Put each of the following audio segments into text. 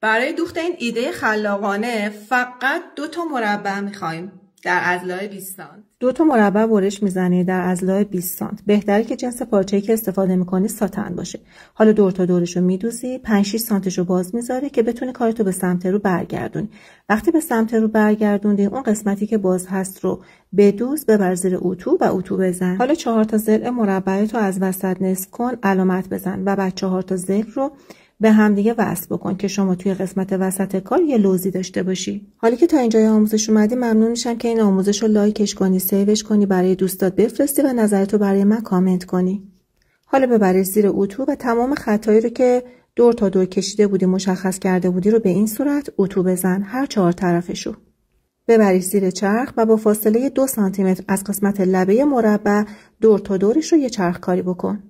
برای دوخت این ایده خلاقانه فقط 2 تا مربع میخوایم در اضلاع 20 سانت. 2 تا مربع برش میزنی در اضلاع 20 سانت. بهتره که جنس پارچه‌ای که استفاده میکنی ساتن باشه. حالا دور تا دورشو میدوزی، 5-6 سانتشو باز میذاری که بتونی کارتو به سمت رو برگردونی. وقتی به سمت رو برگردوندی، اون قسمتی که باز هست رو بدوز، ببر زیر اتو و اتو بزن. حالا 4 تا ضلع مربعتو از وسط نصف کن، علامت بزن و بعد 4 تا ضلع رو به هم دیگه وصل بکن که شما توی قسمت وسط کار یه لوزی داشته باشی. حالا که تا اینجای آموزش اومدی، ممنون میشم که این آموزش رو لایکش کنی، سیوش کنی، برای دوستات بفرستی و نظرتو برای من کامنت کنی. حالا ببرش زیر اتو و تمام خطایی رو که دور تا دور کشیده بودی، مشخص کرده بودی رو به این صورت اتو بزن، هر 4 طرفشو. ببریش زیر چرخ و با فاصله 2 سانتی متر از قسمت لبه مربع دور تا دورش رو یه چرخ کاری بکن.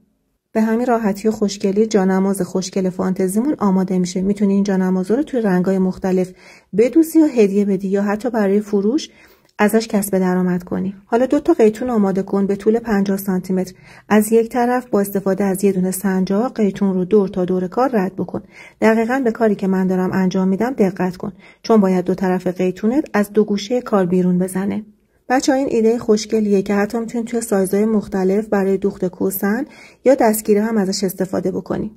به همین راحتی و خوشگلی جانماز خوشگل فانتزیمون آماده میشه. میتونی این جانمازا رو توی رنگ‌های مختلف بدوزی و هدیه بدی یا حتی برای فروش ازش کسب درآمد کنی. حالا 2 تا قیتون آماده کن به طول 50 سانتی متر. از یک طرف با استفاده از یه دونه سنجاق قیتون رو دور تا دور کار رد بکن. دقیقاً به کاری که من دارم انجام میدم دقت کن، چون باید 2 طرف قیتونت از 2 گوشه کار بیرون بزنه. بچه‌ها این ایده خوشگلیه که حتی میتونید توی سایزهای مختلف برای دوخت کوسن یا دستگیره هم ازش استفاده بکنی.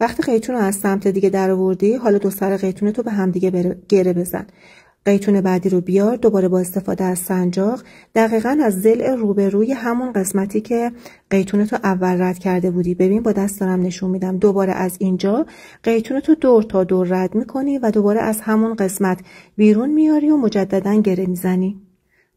وقتی قیتون رو از سمت دیگه درآوردی، حالا 2 سر قیتونتو به هم دیگه گره بزن. قیتون بعدی رو بیار، دوباره با استفاده از سنجاق دقیقاً از ضلع روبروی همون قسمتی که قیتونتو اول رد کرده بودی. ببین با دست دارم نشون میدم. دوباره از اینجا قیتونتو دور تا دور رد میکنی و دوباره از همون قسمت بیرون میاری و مجدداً گره میزنی.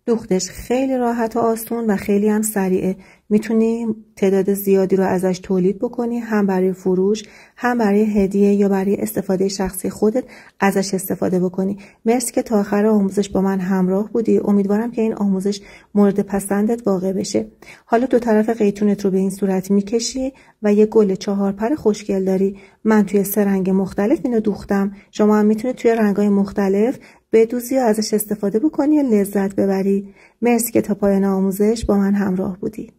دوختش خیلی راحت و آسون و خیلی هم سریعه. میتونی تعداد زیادی رو ازش تولید بکنی، هم برای فروش، هم برای هدیه یا برای استفاده شخصی خودت ازش استفاده بکنی. مرسی که تا آخر آموزش با من همراه بودی. امیدوارم که این آموزش مورد پسندت واقع بشه. حالا 2 طرف قیتونت رو به این صورت میکشی و یه گل 4 پر خوشگل داری. من توی 3 رنگ مختلف اینو دوختم. شما هم میتونید توی رنگ‌های مختلف بدوزی و ازش استفاده بکنی و لذت ببری. مرسی که تا پایان آموزش با من همراه بودی.